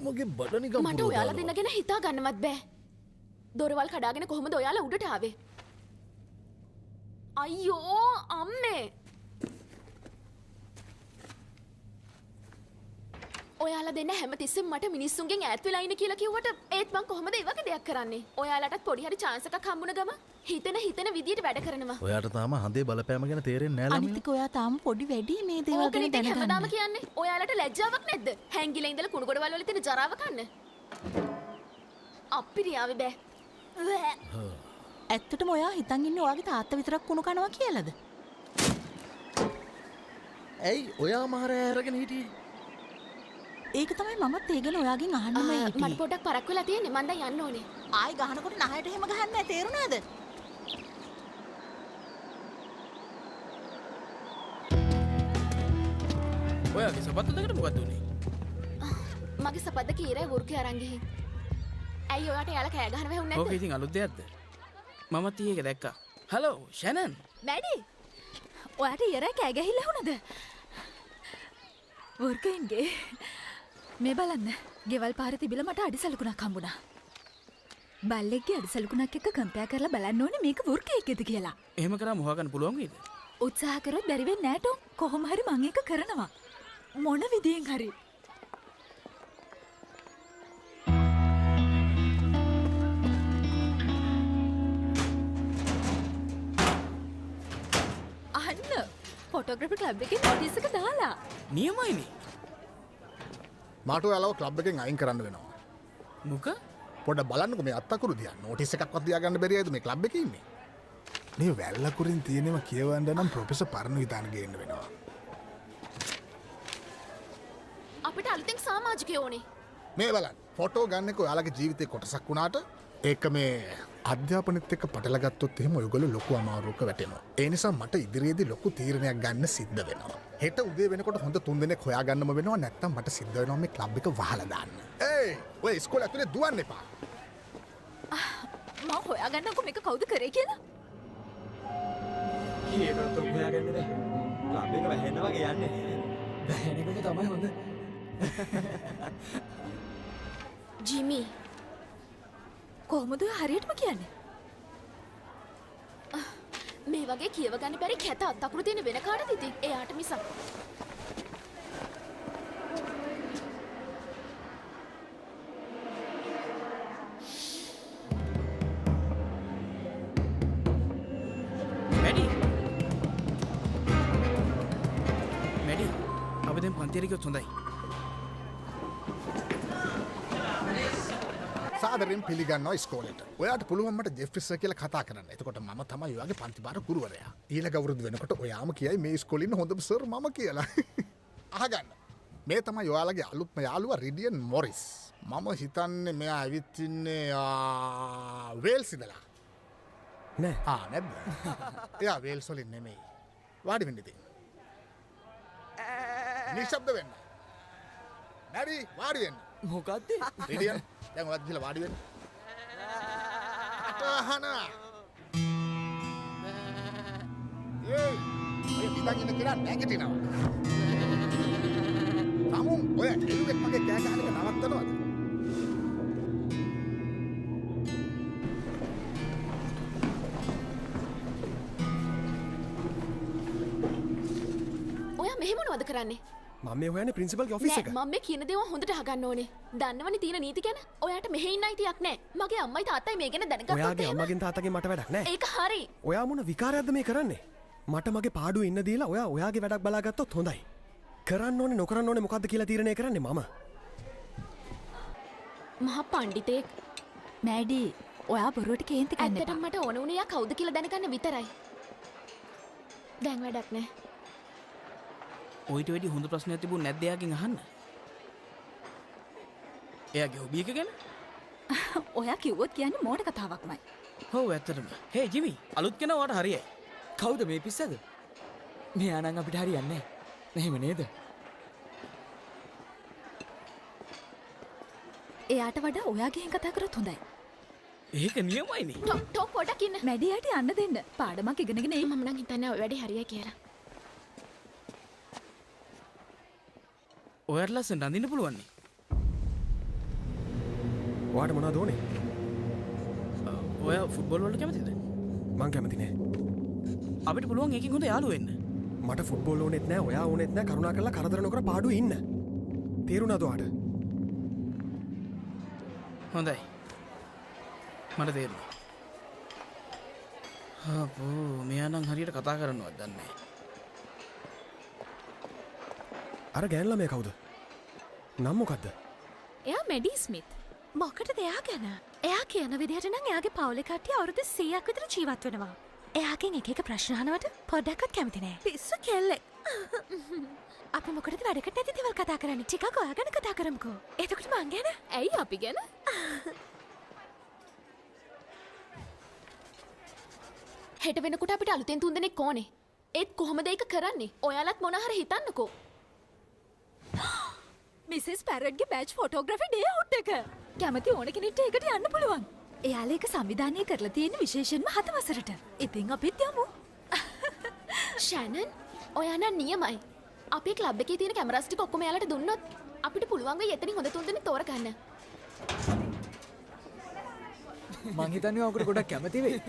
මගේ බඩ නිකන් මට ඔයාලා දෙන්න ගැන හිතා ගන්නවත් බෑ. දොරවල් කඩාගෙන කොහොමද ඔයාලා උඩට ආවේ? අයියෝ අම්මේ. ඔයාලා දෙන්න හැමතිස්සෙම මට මිනිස්සුන්ගෙන් ඈත් වෙලා ඉන්න කියලා කිව්වට ඒත් මං කොහොමද ඒ වගේ දෙයක් කරන්නේ? ඔයාලටත් පොඩි හරි chance එකක් හම්බුන ගම හිතෙන විදියට වැඩ කරනවා. ඔයාට තාම හඳේ බලපෑම ගැන තේරෙන්නේ නැහැ ළමයි. අනිතික ඔයා තාම පොඩි වැඩි මේ දේවල් ගැන දැනගන්න. හැමදාම කියන්නේ ඔයාලට ලැජ්ජාවක් නැද්ද? හැංගිලා ඉඳලා කුණු ගොඩවල් වල තියෙන ජරාව කන්න. අප්පිරියාවේ බෑ. ඇත්තටම ඔයා හිතන් ඉන්නේ ඔයාගේ තාත්තා විතරක් කුණු කනවා කියලාද? ඇයි ඔයා මාරය අරගෙන හිටියේ? ඒක තමයි මමත් ඒ ගැන ඔයාගෙන් අහන්නම හිටියේ. මට පොඩ්ඩක් පරක් වෙලා තියෙන්නේ. මං දැන් යන්න ඕනේ. ආයි ගහනකොට නහයට එහෙම ගහන්නේ නැහැ තේරුණාද? ඔයාගේ සපත්තු දෙකට මොකද උනේ? මගේ සපත්ත කීරේ වුර්කේ අරන් ගිහින්. ඇයි ඔයාට යාලා කෑ ගහන වැහුන්නේ නැද්ද? ඕක ඉතින් අලුත් දෙයක්ද? මමත් ඊයේක දැක්කා. හලෝ ෂැනන්. මැඩි. ඔයාට ඊයරයි කෑ ගහilla වුණද? වර්කෙන්ගේ මේ බලන්න ගෙවල් පාරේ තිබිලා මට අඩිසලකුණක් හම්බුණා. බල්ලෙක්ගේ අඩිසලකුණක් එක්ක කම්පෙයාර් කරලා බලන්න ඕනේ මේක වර්කෙක්ද කියලා. එහෙම කරාම හොයාගන්න පුළුවන් වේද? උත්සාහ කරොත් බැරි වෙන්නේ නැහැ ටොම්. කොහොම හරි මං ඒක කරනවා. මොන විදියෙන් හරි. අන්න ෆොටෝග්‍රැෆි ක්ලබ් එකේ නොටිස් එක දාලා. නියමයිනේ. මාට ඔයාලව ක්ලබ් එකෙන් අයින් කරන්න වෙනවා. මුක? පොඩ්ඩක් බලන්නකෝ මේ අත්තකුරු දිහා. නෝටිස් එකක්වත් තියාගන්න බැරි අයද මේ ක්ලබ් එකේ ඉන්නේ? මේ වැල්ලකුරින් තියෙනම කියවන්න නම් ප්‍රොෆෙසර් පරණ විතාන ගේන්න වෙනවා. අපිට අලුතෙන් සමාජිකයෝ ඕනේ. මේ බලන්න. ෆොටෝ ගන්න එක ඔයාලගේ ජීවිතේ කොටසක් වුණාට ඒක මේ අධ්‍යාපනෙත් එක්ක පටල ගත්තොත් එහෙම ඔයගොල්ලෝ ලොකු අමාරුවක වැටෙනවා. ඒ නිසා මට ඉදිරියේදී ලොකු තීරණයක් ගන්න සිද්ධ වෙනවා. හෙට උදේ වෙනකොට හොඳ 3 දෙනෙක් හොයාගන්නම වෙනවා. නැත්තම් මට සිද්ධ වෙනවා මේ ක්ලබ් එක වහලා දාන්න. ඒයි ඔය ඉස්කෝලේ ඇතුලේ දුවන්න එපා. මම හොයාගන්නකො මේක කවුද කරේ කියලා. ඒකට තෝ හොයාගන්නේ නැහැ. ක්ලබ් එක වැහෙන්න වගේ යන්නේ. වැහෙන එක තමයි හොඳ. ජිමි කොහොමද හරියටම කියන්නේ? මේ වගේ කියව ගන්න බැරි කැත අත්තකුරු තියෙන වෙන කාටද ඉතින්? එයාට මිසක්. මැඩි. අපි දැන් පන්තියට ගියොත් හොඳයි. සාදරයෙන් පිළිගන්නවා ඉස්කෝලේට. ඔයාට පුළුවන් මට ජෙෆ්රි සර් කියලා කතා කරන්න. එතකොට මම තමයි ඔයාගේ පන්ති භාර ගුරුවරයා. ඊළඟ අවුරුදු වෙනකොට ඔයාම කියයි මේ ඉස්කෝලේ ඉන්න හොඳම සර් මම කියලා. අහගන්න. මේ තමයි ඔයාලගේ අලුත්ම යාළුවා රිඩියන් මොරිස්. මම හිතන්නේ මෙයා ඇවිත් ඉන්නේ වේල්ස් ඉඳලා. නෑ. නැද්ද? එයා වේල්ස් වලින් නෙමෙයි. වාඩි වෙන්න ඉතින්. නිශ්ශබ්ද වෙන්න. නැරි වාඩි වෙන්න. මොකද්ද? රිඩියන් දැන් ඔයත් ගිහලා වාඩි වෙන්න. අතහනා. ඔය පිටන් ඉන්න කෙනා නැගිටිනවා. තමුන් ඔය එළුවෙක් මගේ කෑ ගහන එක නවත්තනවද? ඔයා මෙහෙ මොනවද කරන්නේ? මම මේ හොයන්නේ ප්‍රින්සිපල්ගේ ඔෆිස් එක. මම මේ කියන දේවල් හොඳට අහගන්න ඕනේ. දන්නවනේ තියෙන නීති ගැන. ඔයාට මෙහෙ ඉන්න අයිතියක් නැහැ. මගේ අම්මයි තාත්තයි මේ ගැන දැනගත්තොත් ඔයාගේ අම්මගෙන් තාත්තගෙන් මට වැඩක් නෑ. ඒක හරි. ඔයා මොන විකාරයක්ද මේ කරන්නේ? මට මගේ පාඩුවේ ඉන්න දීලා ඔයාගේ වැඩක් බලාගත්තොත් හොඳයි. කරන්න ඕනේ නොකරන්න ඕනේ මොකද්ද කියලා තීරණය කරන්නේ මම. මහා පඬිතෙක්. මැඩි ඔයා බොරුවට කේන්ති ගන්න එපා. ඇත්තටම මට ඕන උනේ යා කවුද කියලා දැනගන්න විතරයි. දැන් වැඩක් නැහැ. ඔයිට වැඩි හොඳ ප්‍රශ්නයක් තිබුණ නැද්ද එයාගෙන් අහන්න? එයාගේ හොබි එක ගැන? ඔයා කිව්වොත් කියන්නේ මෝඩ කතාවක්මයි. ඔව් ඇත්තටම. හේ ජිමි අලුත් කෙනා ඔයාට හරියයි. කවුද මේ පිස්සද? මෙයා නම් අපිට හරියන්නේ නැහැ. එහෙම නේද? එයාට වඩා ඔයා ගිහින් කතා කරොත් හොඳයි. ඒක නියමයිනේ. ටොප් පොඩක් ඉන්න. මැඩියට යන්න දෙන්න. පාඩමක් ඉගෙනගෙන එයි. මම නම් හිතන්නේ ඔය වැඩේ හරියයි කියලා. ඔයාට ලස්සන රඳින්න පුළුවන් නේ. වාට මොනා දෝනේ ඔය ෆුට්බොල් වලට කැමතිද? මං කැමතිනේ අපිට පුළුවන් ඒකින් හොඳ යාළුවෝ වෙන්න. මට ෆුට්බෝල් ඕනෙත් නෑ ඔයා ඕනෙත් නෑ කරුණා කරලා කරදර නොකර පාඩුවේ ඉන්න තේරුණාද ඔයාට හොඳයි. මට තේරුණා. අපෝ මෙයා නම් හරියට කතා කරන්නවත් දන්නේ නැහැ. අර ගෑන් ළමයා කවුද නම් මොකද්ද එයා මෙඩි ස්මිත්. මොකටද එයා ගැන? එයා කියන විදිහට නම් එයාගේ පවුලේ කට්ටිය අවුරුදු 100ක් විතර ජීවත් වෙනවා. එයාගෙන් එක එක ප්‍රශ්න අහනවට පොඩ්ඩක්වත් කැමති නෑ. පිස්සු කෙල්ලෙක්. අපි මොකටද වැඩකට නැති දේවල් කතා කරන්නේ? ටිකක් ඔයා ගැන කතා කරමුකෝ. එතකොට මං ගැන? ඇයි අපි ගැන? හෙට වෙනකොට අපිට අලුතෙන් 3 දෙනෙක් ඕනේ. ඒත් කොහොමද ඒක කරන්නේ? ඔයාලත් මොන හරි හිතන්නකෝ. මිසිස් පැරට්ගේ බෑච් ෆොටෝග්‍රෆි ඩේ අවුට් එක. කැමති ඕන කෙනෙක්ට ඒකට යන්න පුළුවන්. එයාලා ඒක සංවිධානය කරලා තියෙන විශේෂයෙන්ම 7 වසරට. ඉතින් අපිත් යමු. ෂැනන්, ඔයා නම් නියමයි. අපේ ක්ලබ් එකේ තියෙන කැමරාස් ටික ඔක්කොම එයාලට දුන්නොත් අපිට පුළුවන් වෙයි එතනින් හොඳ 3 දෙනෙක් තෝරගන්න. මං හිතන්නේ ඔකට ගොඩක් කැමති වෙයි.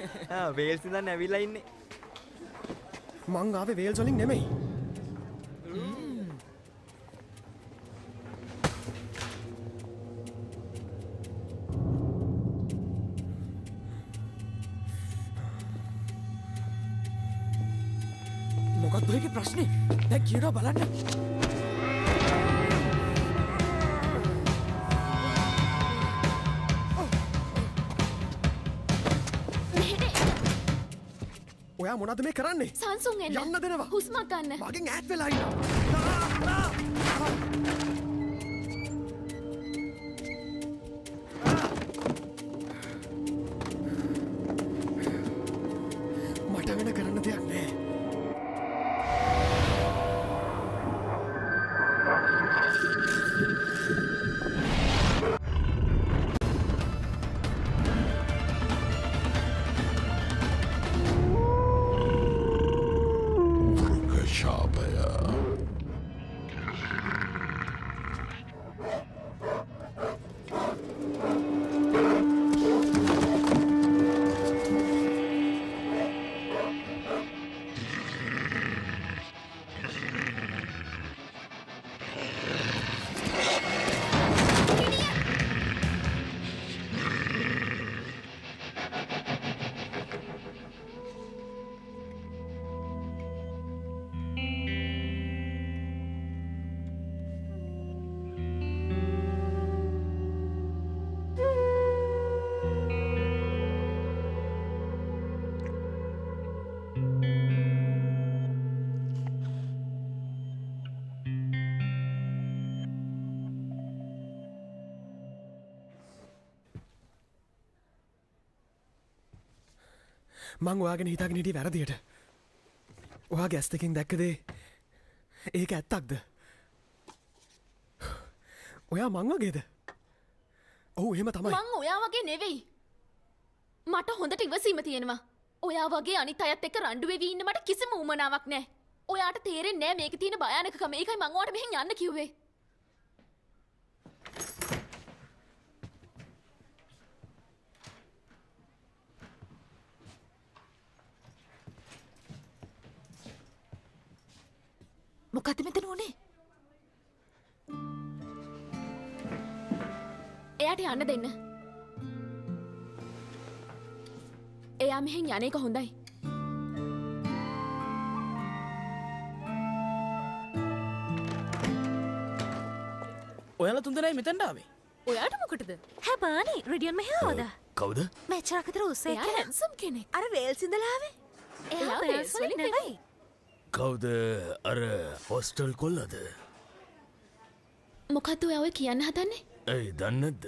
වේල්ස් ඉඳන් ඇවිල්ලා ඉන්නේ. මං ආවේ වේල්ස් වලින් නෙමෙයි මොකක්ද ඔයගේ ප්‍රශ්නේ? දැන් කියනවා බලන්න. ඔයා මොනවද මේ කරන්නේ සංසුන් එන්න. යන්න දෙනවා. හුස්මක් ගන්න. මගෙන් ඈත් වෙලා ඉන්න මට වෙන කරන්න දෙයක් නෑ මං ඔයාගෙන හිතාගෙන හිටියේ වැරදියට. ඔයාගේ ඇස් දෙකෙන් දැක්ක දේ ඒක ඇත්තක්ද? ඔයා මං වගේද? ඔව් එහෙම තමයි. මං ඔයා වගේ නෙවෙයි. මට හොඳට ඉවසීම තියෙනවා. ඔයා වගේ අනිත් අයත් එක්ක රණ්ඩු වෙවි ඉන්න මට කිසිම උවමනාවක් නැහැ. ඔයාට තේරෙන්නේ නැහැ මේකේ තියෙන භයානකකම. ඒකයි මං ඔයාට මෙහෙන් යන්න කිව්වේ. මොකද්ද මෙතන උනේ? එයාට යන්න දෙන්න. එයා මෙහෙන් යන එක හොඳයි. ඔයාලා 3 දෙනායි මෙතනට ආවේ. ඔයාට මොකටද? හැබානි රෙඩියන් මෙහෙ ආවද? කවුද මෙච්චර අතර උස්සේ එයා හැන්සම් කෙනෙක්. අර වේල්ස් ඉඳලා ආවේ. එයා වේල්ස් වලින් නෙවෙයි. කවුද අර හොස්ටල් කොල්ලද මොකද්ද ඔයා ඔය කියන්න හදන්නේ? ඇයි දන්නේද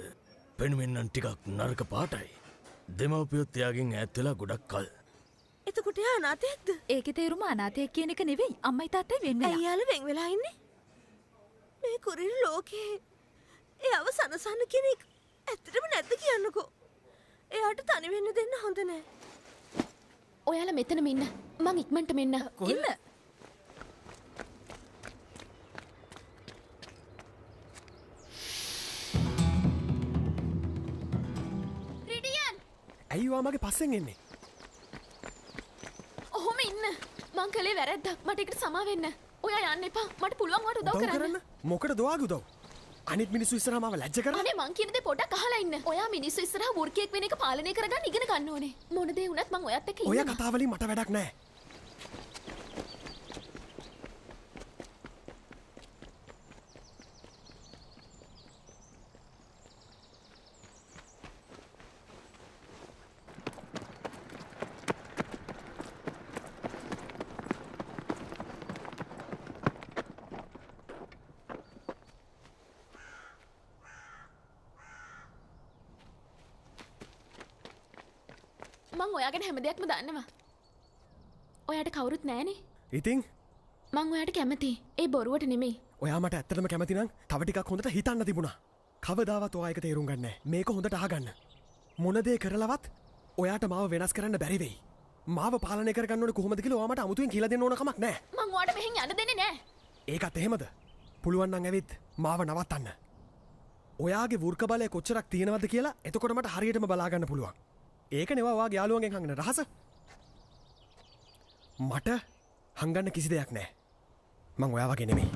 පෙනුමෙන්නන් ටිකක් නරක පාටයි දෙමව්පියොත් එයාගෙන් ඈත් වෙලා ගොඩක් කල් එතකොට එයා අනාථයෙක්ද? ඒකේ තේරුම අනාථයෙක් කියන එක නෙවෙයි. අම්මයි තාත්තයි වෙන් වෙලා. එයාලා වෙන් වෙලා ඉන්නේ. මේ කුරිරු ලෝකේ එයාව සනසන්න කෙනෙක් ඇත්තටම නැද්ද කියන්නකෝ. එයාට තනි වෙන්න දෙන්න හොඳ නෑ. ඔයාලා මෙතනම ඉන්න. මං ඉක්මනට මෙන්න. ඉන්න. ඇයිවා මගේ පස්සෙන් එන්නේ ඔහොම ඉන්න මං කළේ වැරැද්දක් මට එකට සමා වෙන්න ඔයා යන්න එපා මට පුළුවන් වට උදව් කරන්න මොකට දවාග උදව් අනිත් මිනිස්සු ඉස්සරහා මාව ලැජ්ජ කරන්න අනේ මං කියන දේ පොඩ්ඩක් අහලා ඉන්න ඔයා මිනිස්සු ඉස්සරහා වෘකයක් වෙන එක පාලනය කරගන්න ඉගෙන ගන්න ඕනේ මොන දේ වුණත් මං ඔයත් එක්ක ඔය ඉන්නවා කතාවලින් මට වැඩක් නැහැ මං ඔයාගෙන හැම දෙයක්ම දන්නවා ඔයාට කවුරුත් නෑනේ ඉතින් මං ඔයාට කැමති ඒ බොරුවට නෙමෙයි ඔයා මට ඇත්තටම කැමති නම් තව ටිකක් හොඳට හිතන්න තිබුණා කවදාවත් ඔයා එක තේරුම් ගන්න නැහැ. මේක හොඳට අහගන්න මොන දේ කරලවත් ඔයාට මාව වෙනස් කරන්න බැරි වෙයි මාව පාලනය කරගන්න ඕනේ කොහොමද කියලා ඔයා මට අමුතුවෙන් කියලා දෙන්න ඕන කමක් නැහැ මං ඔයාට මෙහෙන් යන්න දෙන්නේ නෑ ඒකත් එහෙමද පුළුවන් නම් ඇවිත් මාව නවත්තන්න ඔයාගේ වෘක බලය කොච්චරක් තියෙනවද කියලා එතකොට මට හරියටම බලාගන්න පුළුවන් ඒක නෙවා ඔයාගේ යාළුවන්ගෙන් හංගන රහස මට හංගන්න කිසි දෙයක් නෑ මං ඔයා වගේ නෙමෙයි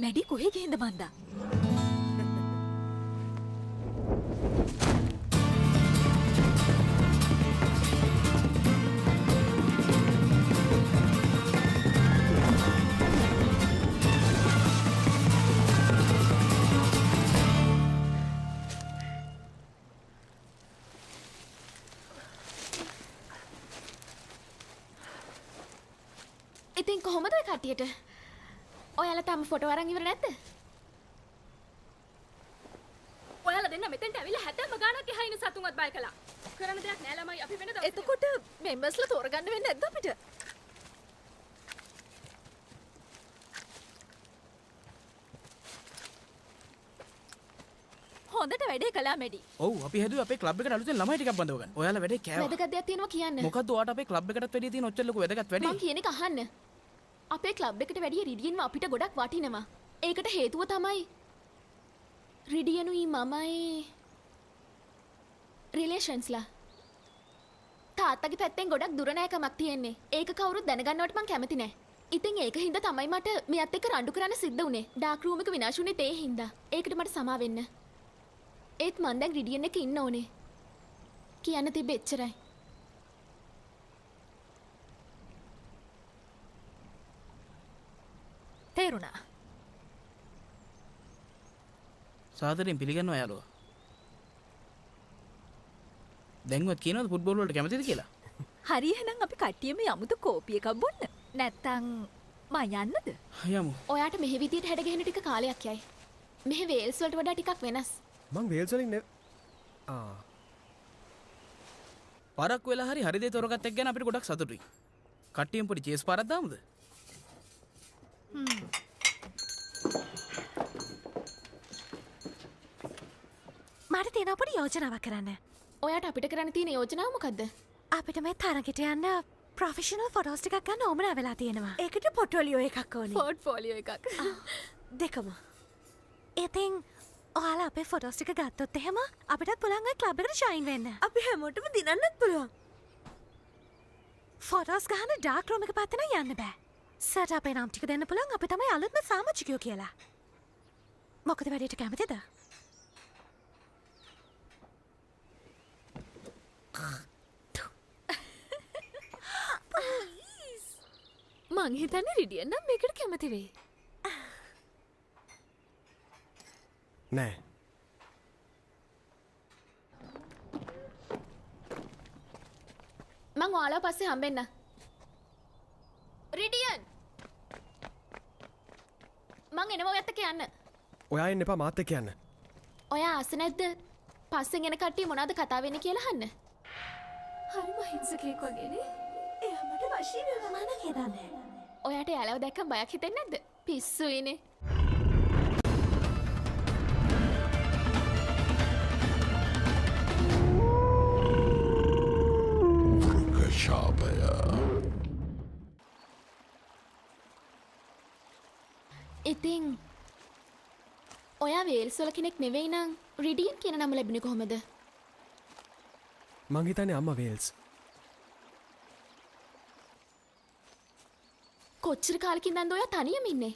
මැඩි කොහේ ගිහින්ද මන්දා ඉතින් කොහොමද ඔය කට්ටියට ඔයාලා තාම ෆොටෝ අරන් ඉවර නැද්ද? ඔයාලා දෙන්න මෙතෙන්ට ඇවිල්ලා හැදෑම ගානක් එහා ඉන්න සතුන්වත් බය කළා. කරන්න දෙයක් නෑ ළමයි අපි වෙන දවසක. එතකොට මෙම්බර්ස්ලා තෝරගන්න වෙන්නේ නැද්ද අපිට? හොඳට වැඩේ කළා මැඩි. ඔව් අපි හැදුවේ අපේ ක්ලබ් එකට අලුතෙන් ළමයි ටිකක් බඳව ගන්න. ඔයාලා වැඩේ කෑවා. වැදගත් දෙයක් තියෙනවා කියන්න. මොකද්ද ඔයාට අපේ ක්ලබ් එකටත් වැඩිය තියෙන ඔච්චර ලොකු වැදගත් වැඩේ? මං කියන එක අහන්න. අපේ ක්ලබ් එකට වැඩිය රිඩියන්ව අපිට ගොඩක් වටිනවා. ඒකට හේතුව තමයි රිඩියනුයි මමයි රිලේෂන්ස්ලා. තාත්තගේ පැත්තෙන් ගොඩක් දුරනෑකමක් තියෙන්නේ. ඒක කවුරුත් දැනගන්නවට මං කැමති නෑ. ඉතින් ඒක හින්දා තමයි මට මෙයත් එක්ක රණ්ඩු කරන්න සිද්ධ වුනේ. ඩාර්ක් රූම් එක විනාශ වුනේ ඒ හින්දා. ඒකට මට සමා වෙන්න. ඒත් මං දැන් රිඩියන් එක ඉන්න ඕනේ. කියන්න තිබ්බ එච්චරයි. තේරුණා. සාදරයෙන් පිළිගන්නවා යාළුවා. දැන්වත් කියනවද ෆුට්බෝල් වලට කැමතිද කියලා? හරි එහෙනම් අපි කට්ටියම යමුද කෝපි එකක් බොන්න? නැත්තම් මා යන්නද? යමු. ඔයාට මෙහෙ විදියට හැඩ ගැහෙන ටික කාලයක් යයි. මෙහෙ වේල්ස් වලට වඩා ටිකක් වෙනස්. මං වේල්ස් වලින් පරක් වෙලා හරි හරි දේ තෝරගත්ත එක ගැන අපිට ගොඩක් සතුටුයි. කට්ටියෙන් පොඩි චේස් පාරක් දාමුද? මට තියෙන පොඩි යෝජනාවක් කරන්න. ඔයාට අපිට කරන්න තියෙන යෝජනාව මොකද්ද? අපිට මේ තරගෙට යන්න ප්‍රොෆෙෂනල් ෆොටෝස් ටිකක් ගන්න ඕමනා වෙලා තියෙනවා. ඒකට පොට්ෆෝලියෝ එකක් ඕනේ. පෝර්ට්ෆෝලියෝ එකක්. දෙකම. ඉතින් ඔයාලා අපේ ෆොටෝස් ටික ගත්තොත් එහෙම අපිටත් පුළුවන් ඔය ක්ලබ් එකට ජොයින් වෙන්න. අපි හැමෝටම දිනන්නත් පුළුවන්. ෆොටෝස් ගන්න ඩාර්ක් රූම් එක පැත්තට යන්න බෑ. සර්ට අපේ නම් ටික දෙන්න පුළුවන් අපි තමයි අලුත්ම සමාජිකයෝ කියලා. මොකද වැඩේට කැමතිද? මං හිතන්නේ රිඩියන් නම් මේකට කැමති වෙයි. නෑ මං ඔයාලා පස්සේ හම්බෙන්න. රිඩියන් මං එනවා ඔයත් එක්ක යන්න. ඔයා එන්න එපා මාත් එක්ක යන්න ඔයා ආස නැද්ද? පස්සෙන් එන කට්ටිය මොනවද කතා වෙන්නේ කියලා අහන්න. හරිම හිංසකෙක් වගේනේ. එයා මට වශී වෙනවා නම් හිතන්නේ. ඔයාට යාළුව දැක්කම බයක් හිතෙන්නේ නැද්ද? පිස්සුයිනේ. ඉතින් ඔයා වේල්ස්වල කෙනෙක් නෙවෙයි නම් රිඩියන් කියන නම ලැබුණේ කොහොමද? මං හිතන්නේ අම්මා වේල්ස්. කොච්චර කාලෙකින් ඉඳන්ද ඔයා තනියම ඉන්නේ?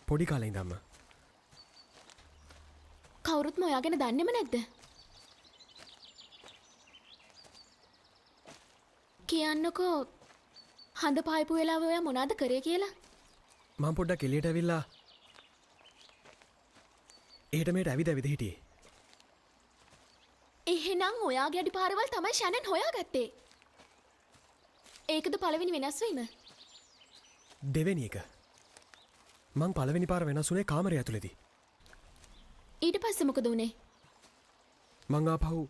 පොඩි කාලේ ඉඳන්ම. කවුරුත්ම ඔයා ගැන දන්නේම නැද්ද? කියන්නකෝ හඳ පායපු වෙලාව ඔයා මොනවද කරේ කියලා? මං පොඩ්ඩක් එළියට ඇවිල්ලා එහෙට මෙහෙට ඇවිද හිටියේ. එහෙනම් ඔයාගේ අඩි පාරවල් තමයි ෂැනන් හොයාගත්තේ. ඒකද පළවෙනි වෙනස් වීම? දෙවෙනි එක. මං පළවෙනි පාර වෙනස් වුණේ කාමරය ඇතුළේදී. ඊට පස්සේ මොකද උනේ? මං ආපහු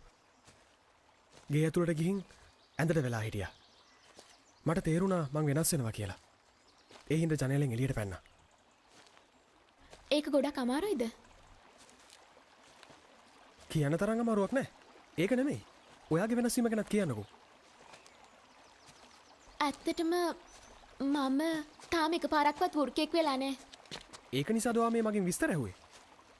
ගේ ඇතුළට ගිහින් ඇඳට වෙලා හිටියා. මට තේරුණා මං වෙනස් වෙනවා කියලා. ඒ හින්දා ජනේලෙන් එළියට පැන්නා. ඒක ගොඩක් අමාරුයිද? කියන්න තරම් අමාරුවක් නෑ. ඒක නෙමෙයි. ඔයාගේ වෙනස් වීම ගැනත් කියන්නකෝ. ඇත්තටම මම තාම එකපාරක්වත් වෘකෙක් වෙලා නෑ. ඒක නිසාද ඔයා මේ මගෙන් විස්තර ඇහුවේ?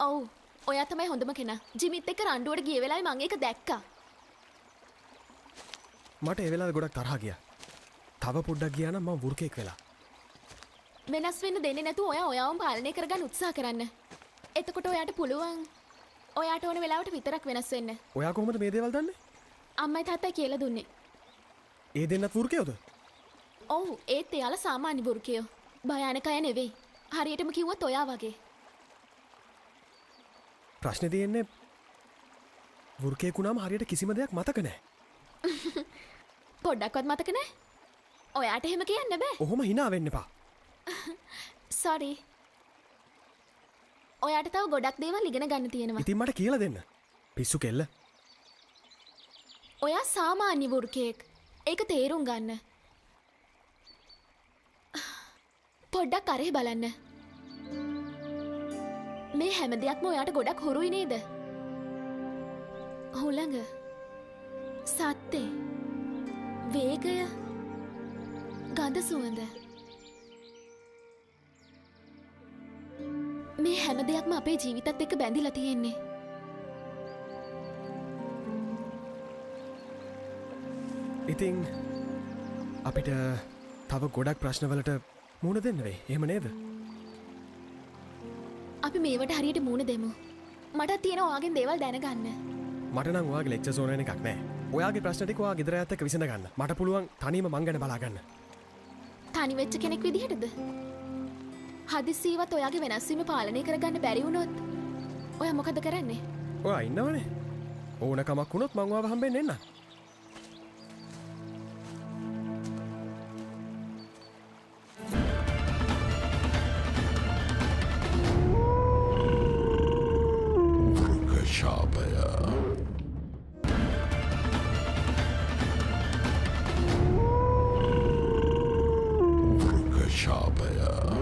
ඔව්. ඔයා තමයි හොඳම කෙනා. ජිමිත් එක්ක රණ්ඩුවට ගිය වෙලාවේ මම ඒක දැක්කා. මට ඒ වෙලාවේ ගොඩක් තරහා ගියා. තව පොඩ්ඩක් ගියා නම් මම වෘකෙක් වෙලා. වෙනස් වෙන්න දෙන්නේ නැතුව ඔයා ඔයාවම පාලනය කරගන්න උත්සාහ කරන්න. එතකොට ඔයාට පුළුවන් ඔයාට ඕන වෙලාවට විතරක් වෙනස් වෙන්න. ඔයා කොහොමද මේ දේවල් දන්නේ? අම්මයි තාත්තයි කියලා දුන්නේ. ඒ දෙන්නත් වෘකයෝද? ඔව් ඒත් එයාලා සාමාන්‍ය වෘකයෝ. භයානක අය නෙවෙයි. හරියටම කිව්වොත් ඔයා වගේ. ප්‍රශ්නේ තියෙන්නේ වෘකයෙක් වුණාම හරියට කිසිම දෙයක් මතක නැහැ. පොඩ්ඩක්වත් මතක නැහැ. ඔයාට එහෙම කියන්න බෑ. ඔහොම hina වෙන්න එපා. සෝරි. ඔයාට තව ගොඩක් දේවල් ඉගෙන ගන්න තියෙනවා. ඉතින් මට කියලා දෙන්න. පිස්සු කෙල්ල. ඔයා සාමාන්‍ය වෘකයෙක්. ඒක තේරුම් ගන්න. පොඩ්ඩක් අරේ බලන්න. මේ හැම දෙයක්ම ඔයාට ගොඩක් හුරුයි නේද? හුළඟ, සත්තේ, වේගය, ගඳ සුවඳ. මේ හැම දෙයක්ම අපේ ජීවිතත් එක්ක බැඳිලා තියෙන්නේ. ඉතින් අපිට තව ගොඩක් ප්‍රශ්නවලට මුහුණ දෙන්න වෙයි. එහෙම නේද? අපි මේවට හරියට මූණ දෙමු. මටත් තියෙන ඔයාගෙන් දේවල් දැනගන්න. මට නම් ඔයාගේ ලෙක්චර්ස් ඕන වෙන එකක් නෑ. ඔයාගේ ප්‍රශ්න ටික ඔයා ගෙදර ඇත්ත එක්ක විසඳ ගන්න. මට පුළුවන් තනියම මං ගැන බලා ගන්න. තනි වෙච්ච කෙනෙක් විදිහටද? හදිස්සියවත් ඔයාගේ වෙනස් වීම පාලනය කරගන්න බැරි වුණොත් ඔයා මොකද කරන්නේ? ඔයා ඉන්නවනේ. ඕන කමක් වුණොත් මං ඔයාව හම්බෙන්න එන්නම්. Shabaya.